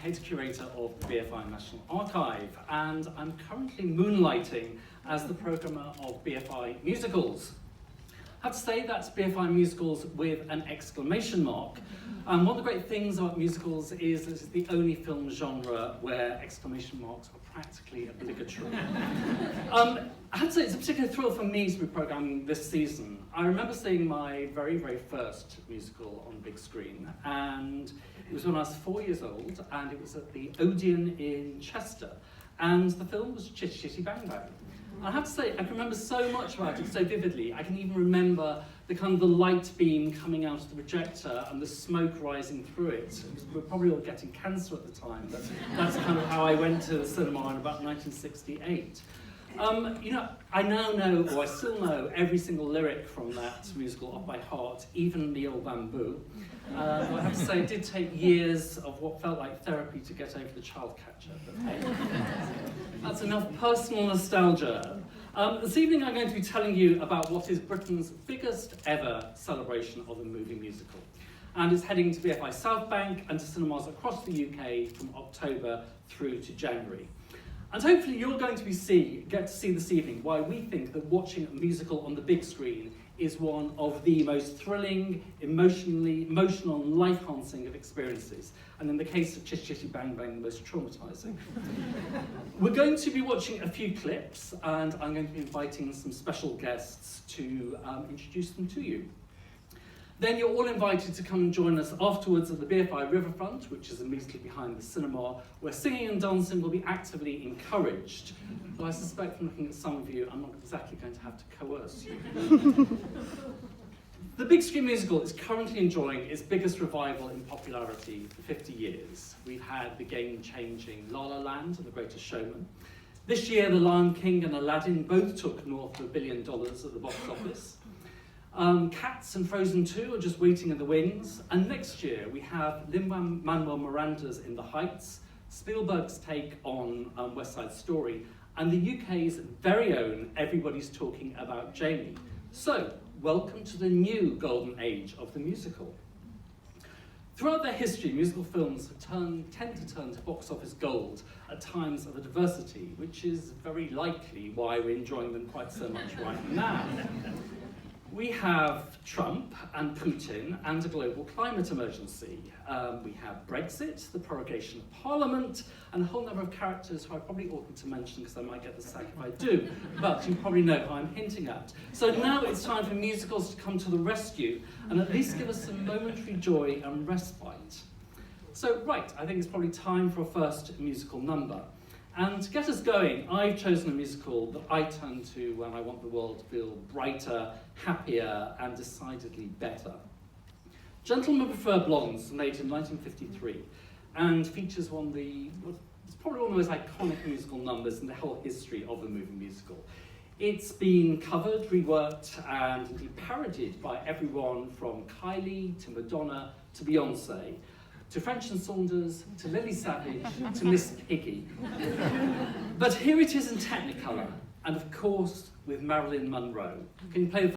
head curator of the BFI National Archive, and I'm currently moonlighting as the programmer of BFI Musicals. I have to say that's BFI Musicals with an exclamation mark. And one of the great things about musicals is that it's the only film genre where exclamation marks are practically obligatory. I have to say it's a particular thrill for me to be programming this season. I remember seeing my very, very first musical on big screen, and it was when I was 4 years old, and it was at the Odeon in Chester, and the film was Chitty Chitty Bang Bang. I have to say, I can remember so much about it so vividly. I can even remember the light beam coming out of the projector and the smoke rising through it. We were probably all getting cancer at the time, but that's kind of how I went to the cinema in about 1968. I now know, or I still know, every single lyric from that musical off by heart, even the old bamboo. I have to say, it did take years of what felt like therapy to get over the child catcher, but hey, that's enough personal nostalgia. This evening I'm going to be telling you about what is Britain's biggest ever celebration of a movie musical. And it's heading to BFI South Bank and to cinemas across the UK from October through to January. And hopefully you're going to get to see this evening why we think that watching a musical on the big screen is one of the most thrilling, emotional and life-enhancing of experiences. And in the case of Chitty Chitty Bang Bang, the most traumatizing. We're going to be watching a few clips, and I'm going to be inviting some special guests to introduce them to you. Then you're all invited to come and join us afterwards at the BFI Riverfront, which is immediately behind the cinema, where singing and dancing will be actively encouraged. But I suspect from looking at some of you, I'm not exactly going to have to coerce you. The big screen musical is currently enjoying its biggest revival in popularity for 50 years. We've had the game-changing La La Land and The Greatest Showman. This year, The Lion King and Aladdin both took north of $1 billion at the box office. Cats and Frozen 2 are just waiting in the wings, and next year we have Lin-Manuel Miranda's In the Heights, Spielberg's take on West Side Story, and the UK's very own Everybody's Talking About Jamie. So, welcome to the new golden age of the musical. Throughout their history, musical films tend to turn to box office gold at times of adversity, which is very likely why we're enjoying them quite so much right now. We have Trump and Putin and a global climate emergency. We have Brexit, the prorogation of Parliament, and a whole number of characters who I probably oughtn't to mention because I might get the sack if I do, but you probably know who I'm hinting at. So now it's time for musicals to come to the rescue and at least give us some momentary joy and respite. So right, I think it's probably time for a first musical number. And to get us going, I've chosen a musical that I turn to when I want the world to feel brighter, happier, and decidedly better. Gentlemen Prefer Blondes, made in 1953, and features it's probably one of the most iconic musical numbers in the whole history of the movie musical. It's been covered, reworked, and indeed parodied by everyone from Kylie to Madonna to Beyonce, to French and Saunders, to Lily Savage, to Miss Piggy. But here it is in Technicolor, and of course with Marilyn Monroe. Can you play the